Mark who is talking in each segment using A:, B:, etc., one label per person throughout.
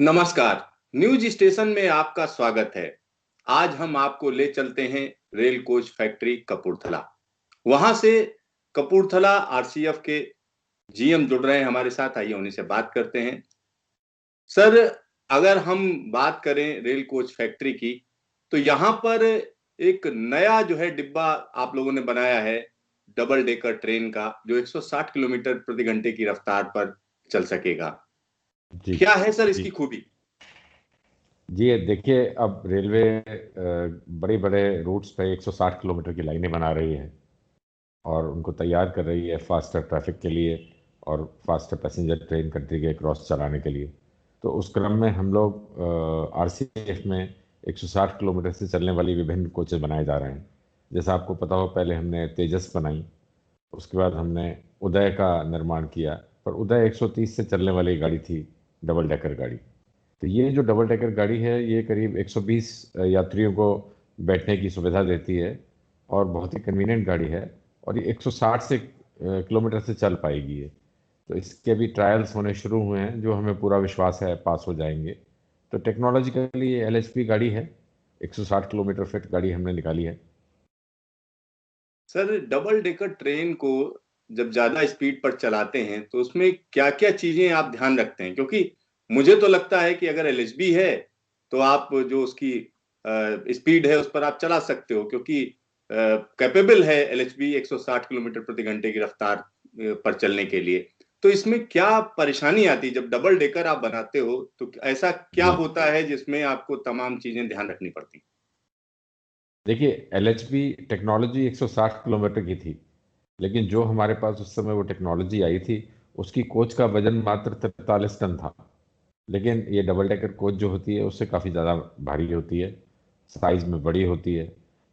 A: नमस्कार। News station में आपका स्वागत है। आज हम आपको ले चलते हैं रेल कोच फैक्ट्री कपूरथला। वहां से कपूरथला आरसीएफ के जीएम जुड़ रहे हैं हमारे साथ। आइए उन्हीं से बात करते हैं। सर, अगर हम बात करें रेल कोच फैक्ट्री की, तो यहाँ पर एक नया जो है डिब्बा आप लोगों ने बनाया है, डबल डेकर ट्रेन का, जो 160 किलोमीटर प्रति घंटे की रफ्तार पर चल सकेगा।
B: जी
A: क्या है सर इसकी
B: जी
A: खूबी?
B: जी ये देखिए, अब रेलवे बड़े बड़े रूट्स पे 160 किलोमीटर की लाइनें बना रही है और उनको तैयार कर रही है फास्टर ट्रैफिक के लिए और फास्टर पैसेंजर ट्रेन कंट्री के क्रॉस चलाने के लिए। तो उस क्रम में हम लोग आरसीएफ में 160 किलोमीटर से चलने वाली विभिन्न कोचेज बनाए जा रहे हैं। जैसा आपको पता हो, पहले हमने तेजस बनाई, उसके बाद हमने उदय का निर्माण किया, पर उदय 130 से चलने वाली गाड़ी थी, डबल डेकर गाड़ी। तो ये जो डबल डेकर गाड़ी है, ये करीब 120 यात्रियों को बैठने की सुविधा देती है और बहुत ही कन्वीनियंट गाड़ी है। और ये 160 से किलोमीटर से चल पाएगी ये। तो इसके भी ट्रायल्स होने शुरू हुए हैं, जो हमें पूरा विश्वास है पास हो जाएंगे। तो टेक्नोलॉजिकली ये एलएचपी गाड़ी है, 160 किलोमीटर फिट गाड़ी हमने निकाली है।
A: सर, डबल डेकर ट्रेन को जब ज्यादा स्पीड पर चलाते हैं तो उसमें क्या क्या चीजें आप ध्यान रखते हैं? क्योंकि मुझे तो लगता है कि अगर एलएचबी है तो आप जो उसकी स्पीड है उस पर आप चला सकते हो, क्योंकि कैपेबल है एलएचबी 160 किलोमीटर प्रति घंटे की रफ्तार पर चलने के लिए। तो इसमें क्या परेशानी आती है जब डबल डेकर आप बनाते हो? तो ऐसा क्या
B: जी
A: होता है जिसमें आपको तमाम चीजें ध्यान रखनी पड़ती?
B: देखिए, एलएचबी टेक्नोलॉजी 160 किलोमीटर की थी, लेकिन जो हमारे पास उस समय वो टेक्नोलॉजी आई थी, उसकी कोच का वजन मात्र 43 टन था। लेकिन ये डबल डेकर कोच जो होती है उससे काफ़ी ज़्यादा भारी होती है, साइज में बड़ी होती है।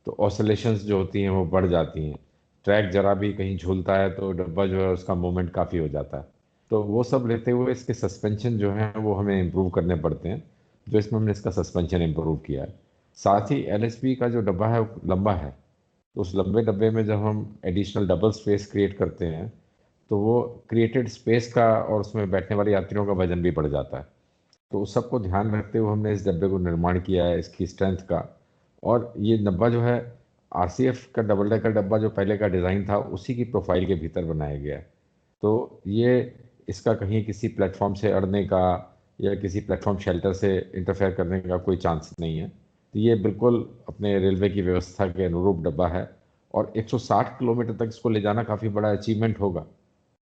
B: तो ऑसिलेशंस जो होती हैं वो बढ़ जाती हैं। ट्रैक जरा भी कहीं झूलता है तो डब्बा जो है उसका मूवमेंट काफ़ी हो जाता है। तो वो सब लेते हुए इसके सस्पेंशन जो हैं वो हमें इम्प्रूव करने पड़ते हैं, जो इसमें हमने इसका सस्पेंशन इम्प्रूव किया है। साथ ही एलएचबी का जो डब्बा है वो लंबा है। तो उस लंबे डब्बे में जब हम एडिशनल डबल स्पेस क्रिएट करते हैं, तो वो क्रिएटेड स्पेस का और उसमें बैठने वाले यात्रियों का वजन भी बढ़ जाता है। तो उस सबको ध्यान रखते हुए हमने इस डब्बे को निर्माण किया है, इसकी स्ट्रेंथ का। और ये डब्बा जो है, आरसीएफ का डबल डेकर डब्बा जो पहले का डिज़ाइन था उसी की प्रोफाइल के भीतर बनाया गया है। तो ये इसका कहीं किसी प्लेटफॉर्म से अड़ने का या किसी प्लेटफॉर्म शेल्टर से इंटरफेयर करने का कोई चांस नहीं है। तो ये बिल्कुल अपने रेलवे की व्यवस्था के अनुरूप डब्बा है। और 160 किलोमीटर तक इसको ले जाना काफ़ी बड़ा अचीवमेंट होगा।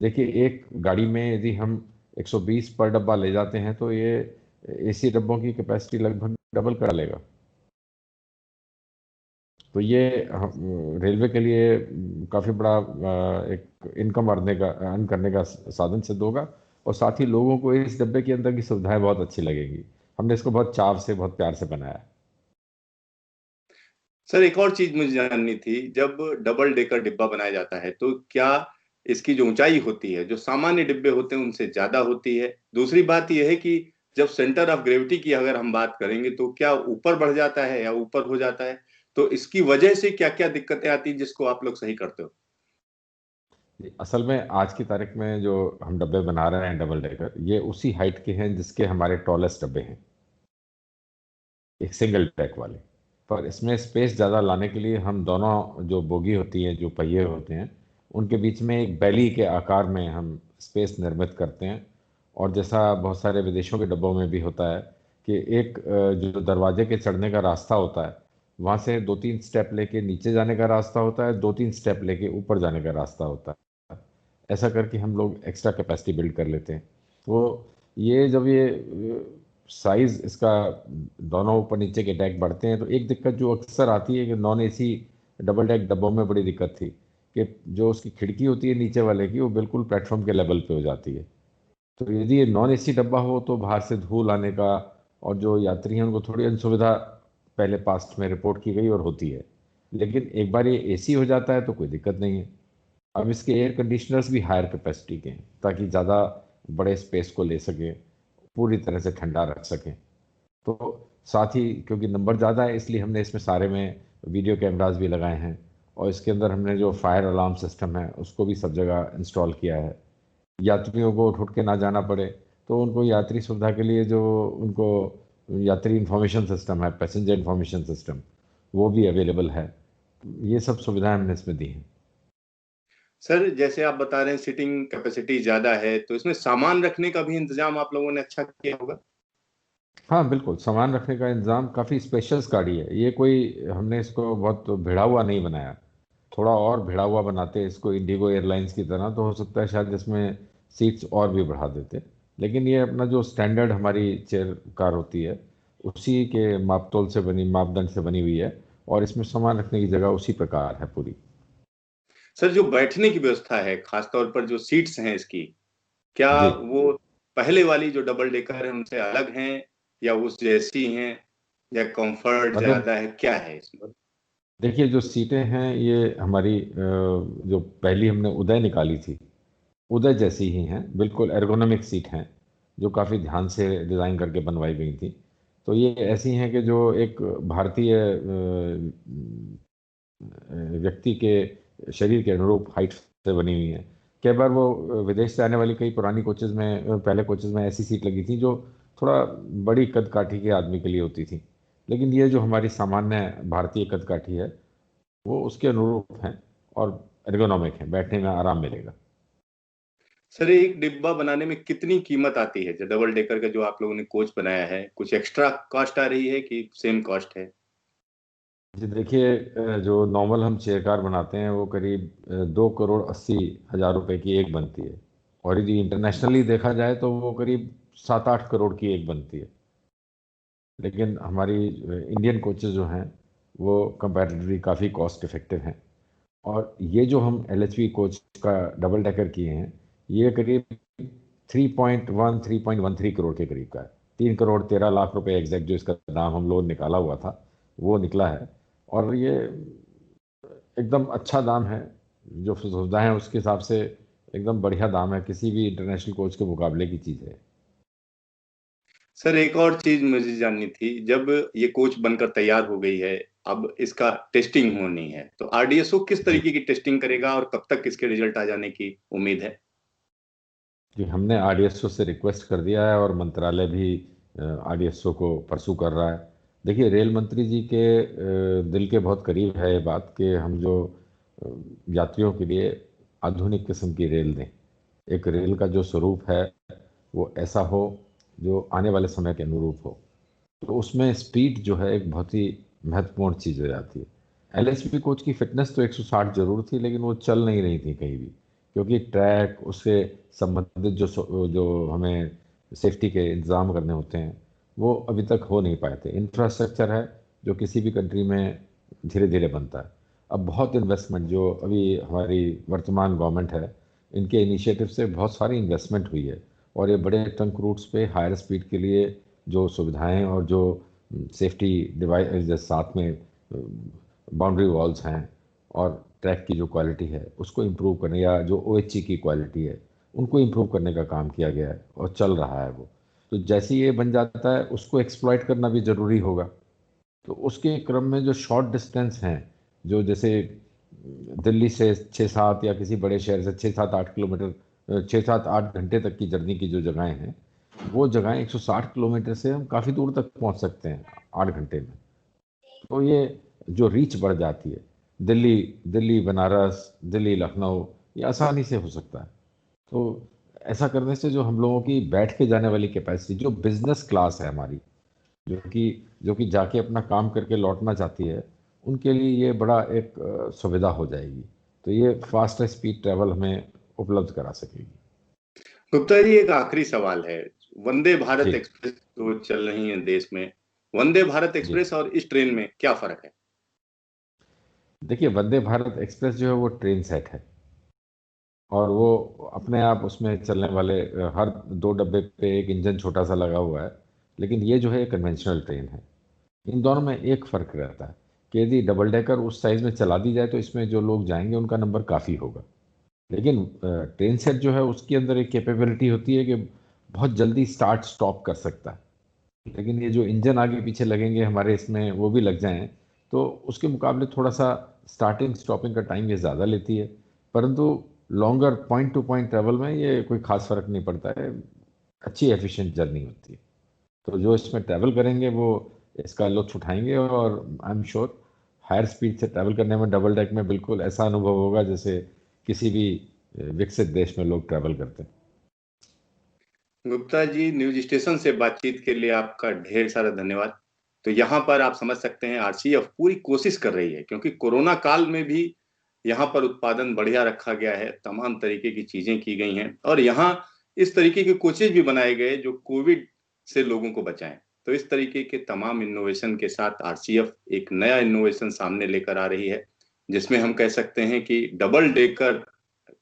B: देखिए, एक गाड़ी में यदि हम 120 पर डब्बा ले जाते हैं तो ये एसी डब्बों की कैपेसिटी लगभग डबल कर लेगा। तो ये रेलवे के लिए काफ़ी बड़ा एक इनकम अर्न करने का साधन सिद्ध होगा। और साथ ही लोगों को इस डब्बे के अंदर की सुविधाएं बहुत अच्छी लगेंगी। हमने इसको बहुत चाव से, बहुत प्यार से बनाया है।
A: सर, एक और चीज मुझे जाननी थी। जब डबल डेकर डिब्बा बनाया जाता है तो क्या इसकी जो ऊंचाई होती है, जो सामान्य डिब्बे होते हैं उनसे ज्यादा होती है? दूसरी बात यह है कि जब सेंटर ऑफ ग्रेविटी की अगर हम बात करेंगे तो क्या ऊपर बढ़ जाता है या ऊपर हो जाता है? तो इसकी वजह से क्या क्या दिक्कतें आती हैं जिसको आप लोग सही करते हो?
B: असल में आज की तारीख में जो हम डब्बे बना रहे हैं डबल डेकर, ये उसी हाइट के हैं जिसके हमारे टॉलेस्ट डब्बे हैं, एक सिंगल ट्रैक वाले। पर इसमें स्पेस ज़्यादा लाने के लिए हम दोनों जो बोगी होती हैं, जो पहिए होते हैं, उनके बीच में एक बैली के आकार में हम स्पेस निर्मित करते हैं। और जैसा बहुत सारे विदेशों के डब्बों में भी होता है कि एक जो दरवाजे के चढ़ने का रास्ता होता है, वहाँ से 2-3 स्टेप लेके नीचे जाने का रास्ता होता है, 2-3 स्टेप लेके ऊपर जाने का रास्ता होता है। ऐसा करके हम लोग एक्स्ट्रा कैपेसिटी बिल्ड कर लेते हैं। तो ये जब ये साइज इसका दोनों ऊपर नीचे के डेक बढ़ते हैं, तो एक दिक्कत जो अक्सर आती है कि नॉन एसी डबल डेक डब्बों में बड़ी दिक्कत थी कि जो उसकी खिड़की होती है नीचे वाले की, वो बिल्कुल प्लेटफॉर्म के लेवल पे हो जाती है। तो यदि ये नॉन एसी डब्बा हो तो बाहर से धूल आने का और जो यात्री हैं उनको थोड़ी असुविधा पहले पास्ट में रिपोर्ट की गई और होती है। लेकिन एक बार ये एसी हो जाता है तो कोई दिक्कत नहीं है। अब इसके एयर कंडीशनर्स भी हायर कैपेसिटी के हैं ताकि ज़्यादा बड़े स्पेस को ले सकें, पूरी तरह से ठंडा रख सकें। तो साथ ही क्योंकि नंबर ज़्यादा है, इसलिए हमने इसमें सारे में वीडियो कैमरास भी लगाए हैं। और इसके अंदर हमने जो फायर अलार्म सिस्टम है उसको भी सब जगह इंस्टॉल किया है, यात्रियों को उठ उठ के ना जाना पड़े। तो उनको यात्री सुविधा के लिए जो उनको यात्री इंफॉर्मेशन सिस्टम है, पैसेंजर इंफॉर्मेशन सिस्टम, वो भी अवेलेबल है। ये सब सुविधाएं हमने इसमें दी हैं।
A: सर जैसे आप बता रहे हैं सीटिंग कैपेसिटी ज्यादा है, तो इसमें सामान रखने का भी इंतजाम आप लोगों ने अच्छा किया होगा।
B: हाँ बिल्कुल, सामान रखने का इंतज़ाम, काफ़ी स्पेशल्स गाड़ी है ये, कोई हमने इसको बहुत भिड़ा हुआ नहीं बनाया। थोड़ा और भिड़ा हुआ बनाते इसको इंडिगो एयरलाइंस की तरह, तो हो सकता है शायद इसमें सीट्स और भी बढ़ा देते। लेकिन ये अपना जो स्टैंडर्ड हमारी चेयर कार होती है, उसी के मापतोल से बनी, मापदंड से बनी हुई है, और इसमें सामान रखने की जगह उसी प्रकार है पूरी।
A: सर जो बैठने की व्यवस्था है, खासतौर पर जो सीट्स हैं इसकी, क्या
B: जी
A: वो पहले वाली जो डबल डेकर है उनसे अलग हैं, या उस जैसी हैं, या कंफर्ट
B: अगर
A: ज्यादा है, क्या है इसमें?
B: देखिए, जो सीटें हैं ये हमारी जो पहली हमने उदय निकाली थी, उदय जैसी ही हैं, बिल्कुल एर्गोनॉमिक सीट हैं, जो काफ़ी ध्यान से डिज़ाइन करके बनवाई गई थी। तो ये ऐसी हैं कि जो एक भारतीय व्यक्ति के शरीर के अनुरूप हाइट से बनी हुई हैं। कई बार वो विदेश से आने वाली कई पुरानी कोचेज़ में, पहले कोचेज़ में ऐसी सीट लगी थी जो थोड़ा बड़ी कद काठी के आदमी के लिए होती थी। लेकिन ये जो हमारी सामान्य भारतीय कद काठी है, वो उसके अनुरूप हैं और एर्गोनॉमिक हैं, बैठने में आराम मिलेगा।
A: सर एक डिब्बा बनाने में कितनी कीमत आती है? जो डबल डेकर का जो आप लोगों ने कोच बनाया है, कुछ एक्स्ट्रा कॉस्ट आ रही है कि सेम कॉस्ट है?
B: जी देखिए, जो नॉर्मल हम चेयर कार बनाते हैं वो करीब 2,80,00,000 रुपए की एक बनती है, और यदि इंटरनेशनली देखा जाए तो वो करीब 7-8 करोड़ की एक बनती है। लेकिन हमारी इंडियन कोचेज जो हैं वो कंपैरेटिवली काफ़ी कॉस्ट इफ़ेक्टिव हैं। और ये जो हम LHV कोच का डबल डेकर किए हैं, ये करीब 3.13 करोड़ के करीब का है। 3,13,00,000 रुपए एग्जैक्ट जो इसका दाम हम लोग निकाला हुआ था, वो निकला है। और ये एकदम अच्छा दाम है, जो सुविधा है उसके हिसाब से एकदम बढ़िया दाम है, किसी भी इंटरनेशनल कोच के मुकाबले की चीज़ है।
A: सर एक और चीज मुझे जाननी थी, जब ये कोच बनकर तैयार हो गई है, अब इसका टेस्टिंग होनी है, तो आरडीएसओ किस
B: जी
A: तरीके की टेस्टिंग करेगा और कब तक इसके रिजल्ट आ जाने की उम्मीद है?
B: जी, हमने RDSO से रिक्वेस्ट कर दिया है, और मंत्रालय भी RDSO को परसू कर रहा है। देखिए, रेल मंत्री जी के दिल के बहुत करीब है ये बात कि हम जो अ, यात्रियों के लिए आधुनिक किस्म की रेल दें। एक रेल का जो स्वरूप है वो ऐसा हो जो आने वाले समय के अनुरूप हो। तो उसमें स्पीड जो है एक बहुत ही महत्वपूर्ण चीज़ हो जाती है। LHB कोच की फिटनेस तो 160 जरूर थी, लेकिन वो चल नहीं रही थी कहीं भी, क्योंकि ट्रैक, उससे संबंधित जो हमें सेफ्टी के इंतज़ाम करने होते हैं, वो अभी तक हो नहीं पाए थे। इंफ्रास्ट्रक्चर है जो किसी भी कंट्री में धीरे धीरे बनता है। अब बहुत इन्वेस्टमेंट जो अभी हमारी वर्तमान गवर्नमेंट है, इनके इनिशिएटिव से बहुत सारी इन्वेस्टमेंट हुई है, और ये बड़े ट्रंक रूट्स पे हायर स्पीड के लिए जो सुविधाएं और जो सेफ्टी डिवाइस साथ में बाउंड्री वॉल्स हैं, और ट्रैक की जो क्वालिटी है उसको इम्प्रूव करने, या जो OHC की क्वालिटी है उनको इम्प्रूव करने का काम किया गया है, और चल रहा है वो। तो जैसे ही ये बन जाता है, उसको एक्सप्लॉइट करना भी ज़रूरी होगा। तो उसके क्रम में जो शॉर्ट डिस्टेंस हैं, जो जैसे दिल्ली से 6-7, या किसी बड़े शहर से 6-7-8 किलोमीटर, 6-7-8 घंटे तक की जर्नी की जो जगहें हैं, वो जगहें 160 किलोमीटर से हम काफ़ी दूर तक पहुंच सकते हैं 8 घंटे में। तो ये जो रीच बढ़ जाती है, दिल्ली दिल्ली बनारस, दिल्ली लखनऊ, ये आसानी से हो सकता है। तो ऐसा करने से जो हम लोगों की बैठ के जाने वाली कैपेसिटी, जो बिजनेस क्लास है हमारी, जो कि जाके अपना काम करके लौटना चाहती है, उनके लिए ये बड़ा एक सुविधा हो जाएगी। तो ये फास्ट स्पीड ट्रैवल हमें उपलब्ध करा सकेगी।
A: गुप्ता जी एक आखिरी सवाल है। वंदे भारत
B: जी
A: एक्सप्रेस जो चल रही है देश में, वंदे भारत
B: जी
A: एक्सप्रेस और इस ट्रेन में क्या फर्क है?
B: देखिए, वंदे भारत एक्सप्रेस जो है वो ट्रेन सेट है, और वो अपने आप उसमें चलने वाले हर 2 डब्बे पे एक इंजन छोटा सा लगा हुआ है। लेकिन ये जो है कन्वेंशनल ट्रेन है। इन दोनों में एक फ़र्क रहता है कि यदि डबल डेकर उस साइज़ में चला दी जाए तो इसमें जो लोग जाएंगे उनका नंबर काफ़ी होगा। लेकिन ट्रेन सेट जो है उसके अंदर एक कैपेबिलिटी होती है कि बहुत जल्दी स्टार्ट स्टॉप कर सकता है। लेकिन ये जो इंजन आगे पीछे लगेंगे हमारे, इसमें वो भी लग जाएं, तो उसके मुकाबले थोड़ा सा स्टार्टिंग स्टॉपिंग का टाइम ये ज़्यादा लेती है। परंतु longer point two point travel में ये कोई खास फर्क नहीं पड़ता है। अच्छी एफिशिएंट जर्नी होती है। तो जो इसमें ट्रैवल करेंगे वो इसका लुत्फ उठाएंगे, और I am sure higher speed से ट्रैवल करने में डबल डेक में बिल्कुल ऐसा अनुभव होगा जैसे किसी भी विकसित देश में लोग ट्रैवल करते हैं।
A: गुप्ता जी, न्यूज स्टेशन से बातचीत के लिए आपका ढेर सारा धन्यवाद। तो यहाँ पर आप समझ सकते हैं आरसीएफ पूरी कोशिश कर रही है, क्योंकि कोरोना काल में भी यहाँ पर उत्पादन बढ़िया रखा गया है, तमाम तरीके की चीजें की गई हैं, और यहाँ इस तरीके के कोचेज भी बनाए गए जो कोविड से लोगों को बचाएं। तो इस तरीके के तमाम इनोवेशन के साथ आरसीएफ एक नया इनोवेशन सामने लेकर आ रही है, जिसमें हम कह सकते हैं कि डबल डेकर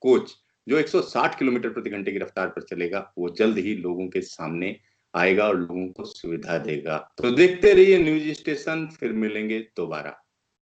A: कोच जो 160 किलोमीटर प्रति घंटे की रफ्तार पर चलेगा, वो जल्द ही लोगों के सामने आएगा और लोगों को सुविधा देगा। तो देखते रहिए न्यूज स्टेशन, फिर मिलेंगे दोबारा।